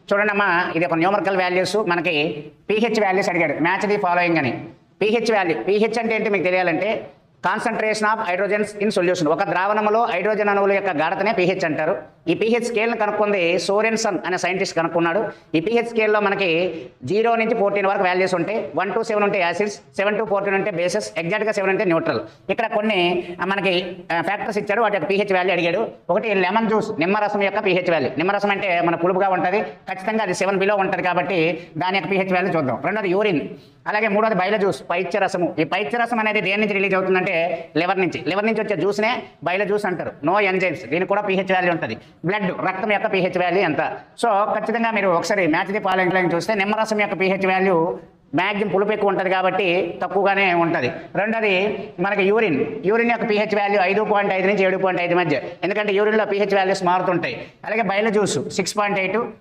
చూడండి అమ్మా, ఇది ఒక న్యూమరికల్ వాల్యూస్. మనకి pH వాల్యూస్ అడిగాడు, మ్యాచ్ ది ఫాలోయింగ్ అని. pH వాల్యూ, pH అంటే ఏంటి మీకు తెలియాలంటే concentration of hydrogens in solution. ఒక ద్రావణంలో హైడ్రోజన్ అణువుల యొక్క గాఢతనే pH అంటారు. ఈ pH స్కేల్ని కనుక్కుంది సోరెన్సన్ అనే సైంటిస్ట్ కనుక్కున్నాడు. ఈ pH స్కేల్లో మనకి 0 నుంచి 14 వరకు వాల్యూస్ ఉంటాయి. 1 to 7 ఉంటే యాసిడ్స్, 7 to 14 ఉంటే బేసెస్, ఎగ్జాక్ట్గా 7 అంటే న్యూట్రల్. ఇక్కడ కొన్ని మనకి ఫ్యాక్టర్స్ ఇచ్చాడు, వాటి యొక్క pH వాల్యూ అడిగాడు. ఒకటి లెమన్ జ్యూస్, నిమ్మరసం యొక్క pH వాల్యూ. నిమ్మరసం అంటే మన పులుపుగా ఉంటుంది, ఖచ్చితంగా అది 7 బిలో ఉంటుంది కాబట్టి దాని యొక్క pH వాల్యూ చూద్దాం. రెండోది యూరిన్, అలాగే మూడోది బయల జ్యూస్, పైత్యరసము. ఈ పైత్యరసం అనేది దేని నుంచి రిలీజ్ అవుతుందంటే లివర్ నుంచి. లివర్ నుంచి వచ్చే జ్యూస్నే బయల జ్యూస్ అంటారు. నో ఎంజైమ్స్, దీనికి కూడా pH వాల్యూ ఉంటుంది. బ్లడ్, రక్తం యొక్క pH వాల్యూ ఎంత. సో ఖచ్చితంగా మీరు ఒకసారి మ్యాచ్ ది ఫాలోయింగ్ చూస్తే నిమ్మరసం యొక్క pH వాల్యూ మ్యాక్సిమం పులుపు ఎక్కువ ఉంటుంది కాబట్టి తక్కువగానే ఉంటుంది. రెండోది మనకి యూరిన్, యూరిన్ యొక్క pH వాల్యూ 5.5 నుంచి 7.5 మధ్య, ఎందుకంటే యూరిన్లో pH వాల్యూస్ మారుతుంటాయి. అలాగే బయల జ్యూస్ 6.8